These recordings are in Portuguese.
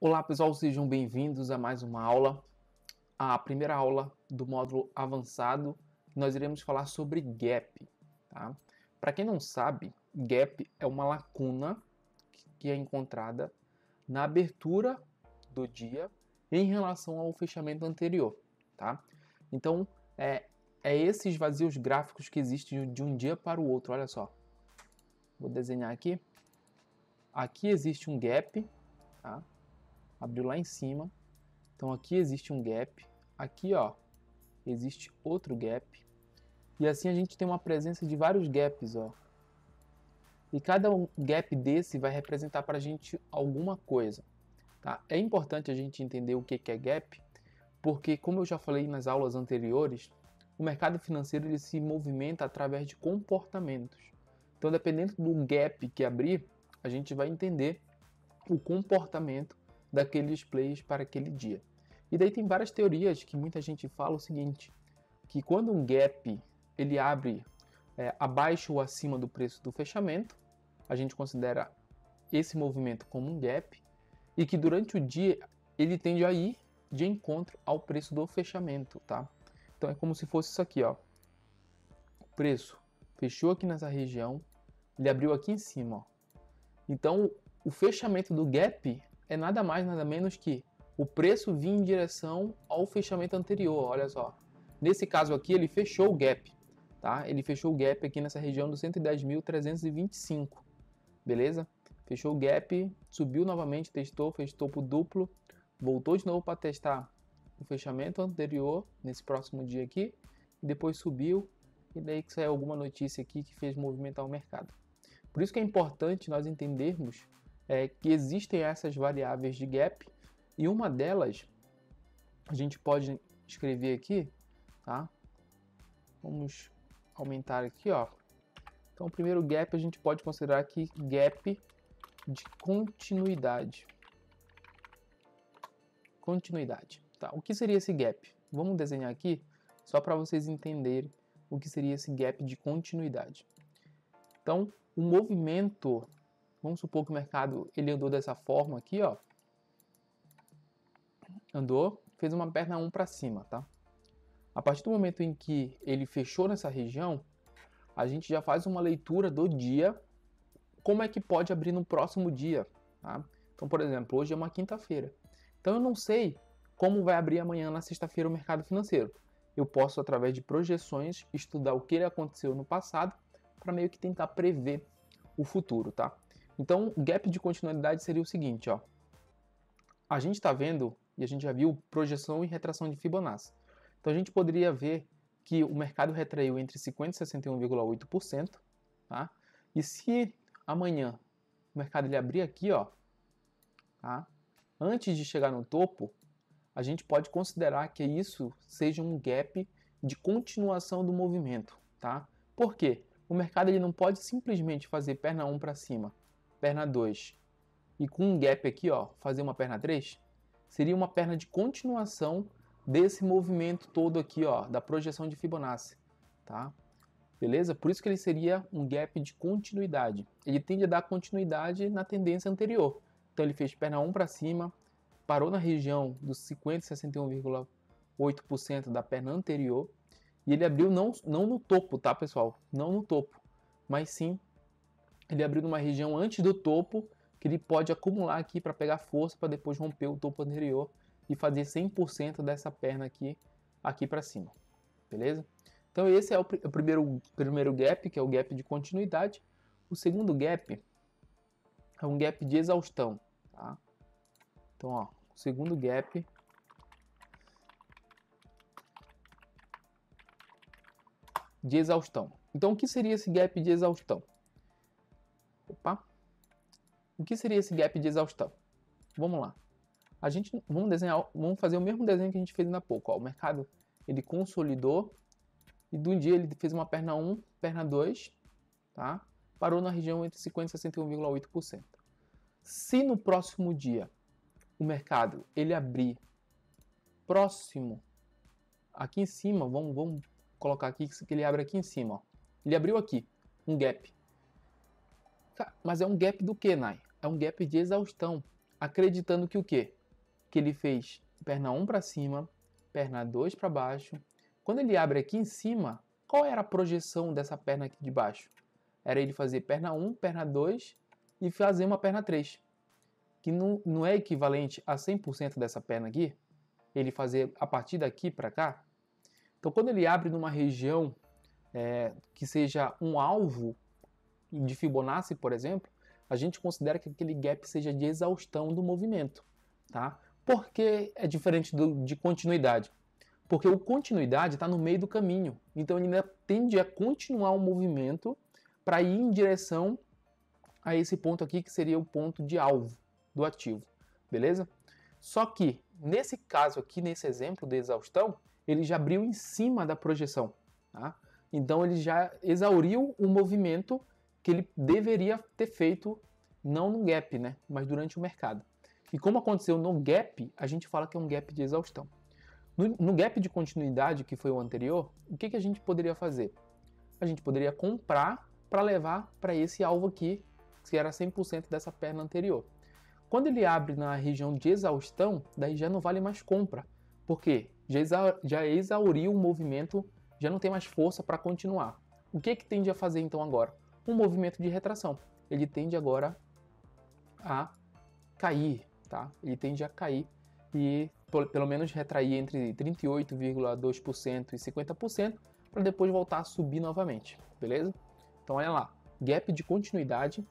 Olá pessoal, sejam bem-vindos a mais uma aula, a primeira aula do módulo avançado. Nós iremos falar sobre gap, tá? Para quem não sabe, gap é uma lacuna que é encontrada na abertura do dia em relação ao fechamento anterior, tá? Então, é esses vazios gráficos que existem de um dia para o outro. Olha só, vou desenhar aqui. Aqui existe um gap, tá? Abriu lá em cima, então aqui existe um gap, aqui ó, existe outro gap, e assim a gente tem uma presença de vários gaps, ó. E cada gap desse vai representar para a gente alguma coisa, tá? É importante a gente entender o que é gap, porque como eu já falei nas aulas anteriores, o mercado financeiro ele se movimenta através de comportamentos. Então dependendo do gap que abrir, a gente vai entender o comportamento daqueles plays para aquele dia. E daí tem várias teorias que muita gente fala o seguinte, que quando um gap ele abre abaixo ou acima do preço do fechamento, a gente considera esse movimento como um gap, e que durante o dia ele tende a ir de encontro ao preço do fechamento, tá? Então é como se fosse isso aqui, ó. O preço fechou aqui nessa região, ele abriu aqui em cima, ó. Então o fechamento do gap é nada mais, nada menos que o preço vir em direção ao fechamento anterior, olha só. Nesse caso aqui, ele fechou o gap, tá? Ele fechou o gap aqui nessa região do 110.325, beleza? Fechou o gap, subiu novamente, testou, fez topo duplo, voltou de novo para testar o fechamento anterior, nesse próximo dia aqui, e depois subiu, e daí que saiu alguma notícia aqui que fez movimentar o mercado. Por isso que é importante nós entendermos que existem essas variáveis de gap, e uma delas a gente pode escrever aqui, tá? Vamos aumentar aqui, ó. Então o primeiro gap a gente pode considerar aqui gap de continuidade. Tá? O que seria esse gap? Vamos desenhar aqui só para vocês entenderem o que seria esse gap de continuidade. Então o movimento, vamos supor que o mercado ele andou dessa forma aqui, ó. Andou, fez uma perna 1 para cima, tá? A partir do momento em que ele fechou nessa região, a gente já faz uma leitura do dia, como é que pode abrir no próximo dia, tá? Então, por exemplo, hoje é uma quinta-feira. Então eu não sei como vai abrir amanhã na sexta-feira o mercado financeiro. Eu posso, através de projeções, estudar o que aconteceu no passado para meio que tentar prever o futuro, tá? Então, o gap de continuidade seria o seguinte, ó. A gente está vendo, e a gente já viu, projeção e retração de Fibonacci. Então, a gente poderia ver que o mercado retraiu entre 50% e 61,8%, tá? E se amanhã o mercado ele abrir aqui, ó, tá? Antes de chegar no topo, a gente pode considerar que isso seja um gap de continuação do movimento, tá? Por quê? O mercado ele não pode simplesmente fazer perna 1 para cima, perna 2 e com um gap aqui, ó, fazer uma perna 3. Seria uma perna de continuação desse movimento todo aqui, ó, da projeção de Fibonacci, tá? Beleza? Por isso que ele seria um gap de continuidade. Ele tende a dar continuidade na tendência anterior. Então ele fez perna 1 para cima, parou na região dos 50 e 61,8% da perna anterior. E ele abriu não no topo, tá, pessoal? Não no topo, mas sim ele abriu numa região antes do topo, que ele pode acumular aqui para pegar força para depois romper o topo anterior e fazer 100% dessa perna aqui para cima, beleza? Então esse é o primeiro gap, que é o gap de continuidade. O segundo gap é um gap de exaustão, tá? Então, ó, o segundo gap de exaustão. Então, o que seria esse gap de exaustão? Opa! O que seria esse gap de exaustão? Vamos lá. Vamos fazer o mesmo desenho que a gente fez ainda há pouco. Ó. O mercado ele consolidou e de um dia ele fez uma perna 1, perna 2, tá? Parou na região entre 50% e 61,8%. Se no próximo dia o mercado ele abrir próximo aqui em cima, vamos colocar aqui que ele abre aqui em cima, ó. Ele abriu aqui um gap. Mas é um gap do que, Nai? É um gap de exaustão, acreditando que o quê? que ele fez perna 1 para cima, perna 2 para baixo. Quando ele abre aqui em cima, qual era a projeção dessa perna aqui de baixo? Era ele fazer perna 1, perna 2 e fazer uma perna 3, que não é equivalente a 100% dessa perna aqui, ele fazer a partir daqui para cá. Então, quando ele abre numa região que seja um alvo de Fibonacci, por exemplo, a gente considera que aquele gap seja de exaustão do movimento, tá? Por que é diferente de continuidade? Porque o continuidade está no meio do caminho, então ele ainda tende a continuar o movimento para ir em direção a esse ponto aqui, que seria o ponto de alvo do ativo, beleza? Só que, nesse caso aqui, nesse exemplo de exaustão, ele já abriu em cima da projeção, tá? Então ele já exauriu o movimento que ele deveria ter feito, não no gap, né? Mas durante o mercado. E como aconteceu no gap, a gente fala que é um gap de exaustão. No gap de continuidade, que foi o anterior, o que a gente poderia fazer? A gente poderia comprar para levar para esse alvo aqui, que era 100% dessa perna anterior. Quando ele abre na região de exaustão, daí já não vale mais compra. Por quê? Já exauriu o movimento, já não tem mais força para continuar. O que tende a fazer então agora? Um movimento de retração. Ele tende agora a cair, tá? Ele tende a cair e pelo menos retrair entre 38,2% e 50% para depois voltar a subir novamente, beleza? Então olha lá, gap de continuidade,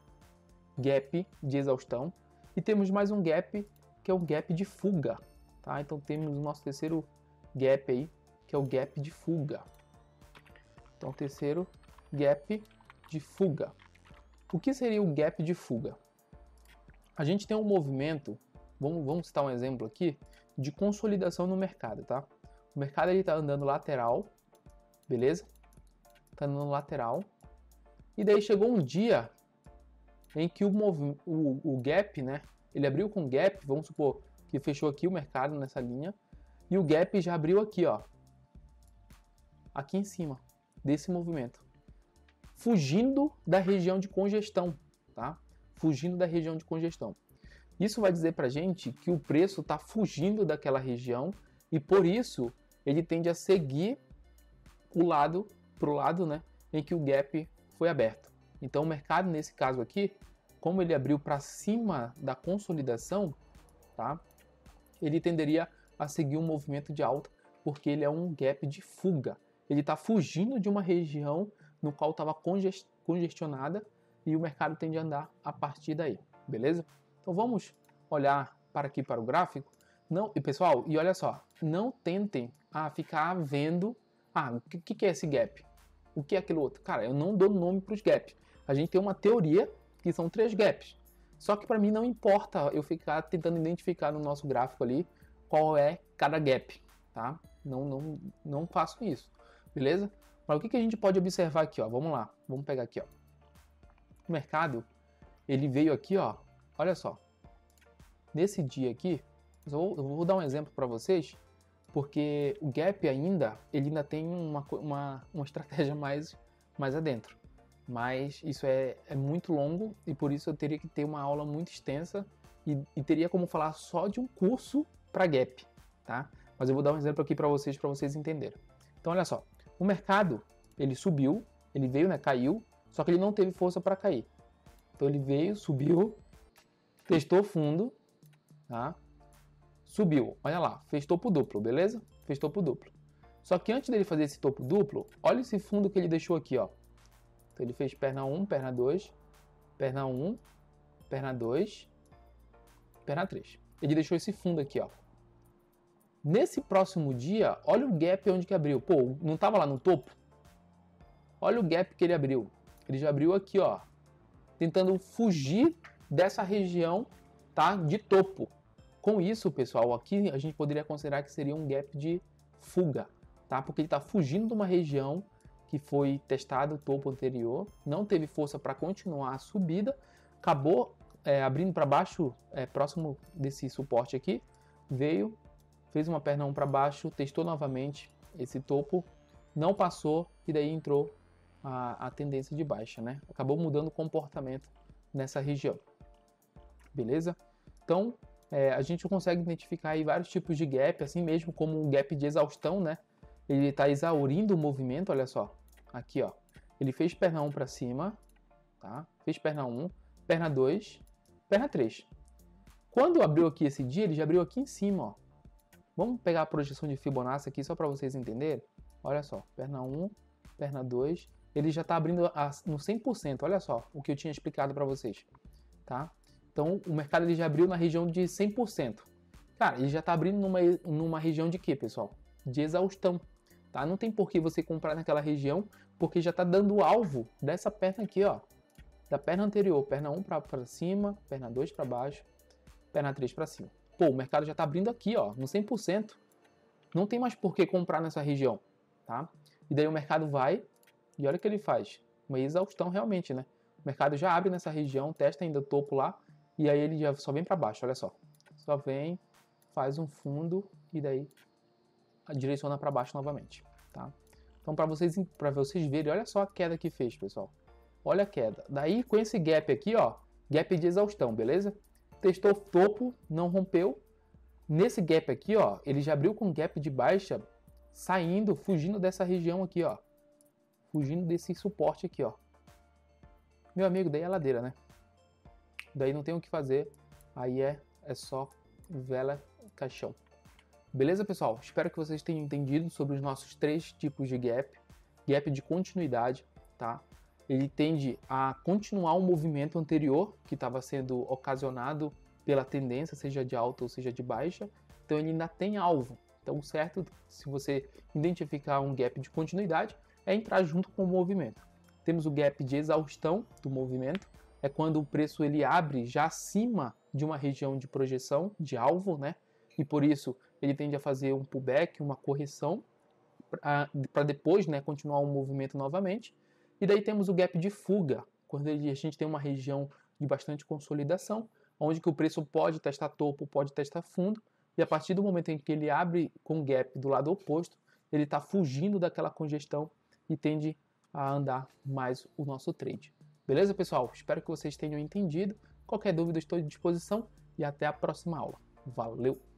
gap de exaustão e temos mais um gap que é o gap de fuga, tá? Então temos o nosso terceiro gap aí, que é o gap de fuga. Então terceiro gap de fuga. O que seria o gap de fuga? A gente tem um movimento, vamos citar um exemplo aqui, de consolidação no mercado, tá? O mercado ele tá andando lateral, beleza? Tá andando lateral. E daí chegou um dia em que o gap, né? Ele abriu com gap, vamos supor que fechou aqui o mercado nessa linha, e o gap já abriu aqui, ó. Aqui em cima desse movimento. Fugindo da região de congestão, tá? Fugindo da região de congestão. Isso vai dizer pra gente que o preço está fugindo daquela região e por isso ele tende a seguir pro lado, né, em que o gap foi aberto. Então o mercado nesse caso aqui, como ele abriu para cima da consolidação, tá? Ele tenderia a seguir um movimento de alta porque ele é um gap de fuga. Ele está fugindo de uma região no qual estava congestionada e o mercado tende a andar a partir daí, beleza? Então vamos olhar aqui para o gráfico. Não, e pessoal, e olha só, não tentem ficar vendo, o que é esse gap? O que é aquilo outro? Cara, eu não dou nome para os gaps. A gente tem uma teoria que são 3 gaps. Só que para mim não importa eu ficar tentando identificar no nosso gráfico ali qual é cada gap, tá? Não faço isso, beleza? Mas o que a gente pode observar aqui, ó? Vamos lá, vamos pegar aqui, ó. O mercado, ele veio aqui, ó. Olha só, nesse dia aqui, eu vou dar um exemplo para vocês, porque o gap ele ainda tem uma estratégia mais adentro. Mas isso é muito longo e por isso eu teria que ter uma aula muito extensa e teria como falar só de um curso para gap, tá? Mas eu vou dar um exemplo aqui para vocês entenderem. Então olha só, o mercado, ele subiu, ele veio, né, caiu, só que ele não teve força para cair. Então ele veio, subiu, testou fundo, tá? Subiu, olha lá, fez topo duplo, beleza? Fez topo duplo. Só que antes dele fazer esse topo duplo, olha esse fundo que ele deixou aqui, ó. Então ele fez perna 1, perna 2, perna 1, perna 2, perna 3. Ele deixou esse fundo aqui, ó. Nesse próximo dia, olha o gap onde que abriu. Pô, não tava lá no topo? Olha o gap que ele abriu. Ele já abriu aqui, ó. Tentando fugir dessa região, tá? De topo. Com isso, pessoal, aqui a gente poderia considerar que seria um gap de fuga, tá? Porque ele está fugindo de uma região que foi testado o topo anterior, não teve força para continuar a subida, acabou abrindo para baixo, próximo desse suporte aqui, veio, fez uma perna 1 para baixo, testou novamente esse topo, não passou e daí entrou a tendência de baixa, né? Acabou mudando o comportamento nessa região, beleza? Então, a gente consegue identificar aí vários tipos de gap, assim mesmo como um gap de exaustão, né? Ele está exaurindo o movimento, olha só. Aqui, ó. Ele fez perna 1 para cima, tá? Fez perna 1, perna 2, perna 3. Quando abriu aqui esse dia, ele já abriu aqui em cima, ó. Vamos pegar a projeção de Fibonacci aqui só para vocês entenderem. Olha só, perna 1, perna 2, ele já está abrindo no 100%, olha só o que eu tinha explicado para vocês, tá? Então, o mercado ele já abriu na região de 100%. Cara, ele já está abrindo numa região de quê, pessoal? De exaustão, tá? Não tem por que você comprar naquela região, porque já está dando alvo dessa perna aqui, ó. Da perna anterior, perna 1 para cima, perna 2 para baixo, perna 3 para cima. Pô, o mercado já está abrindo aqui, ó, no 100%. Não tem mais por que comprar nessa região, tá? E daí o mercado vai, e olha o que ele faz. Uma exaustão realmente, né? O mercado já abre nessa região, testa ainda o topo lá, e aí ele já só vem para baixo, olha só. Só vem, faz um fundo, e daí direciona para baixo novamente, tá? Então para vocês verem, olha só a queda que fez, pessoal. Olha a queda. Daí com esse gap aqui, ó, gap de exaustão, beleza? Testou o topo, não rompeu. Nesse gap aqui, ó, ele já abriu com gap de baixa, saindo, fugindo dessa região aqui, ó. Fugindo desse suporte aqui, ó. Meu amigo, daí é ladeira, né? Daí não tem o que fazer. Aí é só vela caixão. Beleza, pessoal? Espero que vocês tenham entendido sobre os nossos 3 tipos de gap. Gap de continuidade, tá? Ele tende a continuar um movimento anterior que estava sendo ocasionado pela tendência, seja de alta ou seja de baixa. Então ele ainda tem alvo. Então, certo, se você identificar um gap de continuidade, é entrar junto com o movimento. Temos o gap de exaustão do movimento, é quando o preço ele abre já acima de uma região de projeção, de alvo, né? E por isso ele tende a fazer um pullback, uma correção, para depois, né, continuar o movimento novamente. E daí temos o gap de fuga, quando a gente tem uma região de bastante consolidação, onde que o preço pode testar topo, pode testar fundo, e a partir do momento em que ele abre com gap do lado oposto, ele está fugindo daquela congestão e tende a andar mais o nosso trade. Beleza, pessoal? Espero que vocês tenham entendido. Qualquer dúvida, estou à disposição e até a próxima aula. Valeu!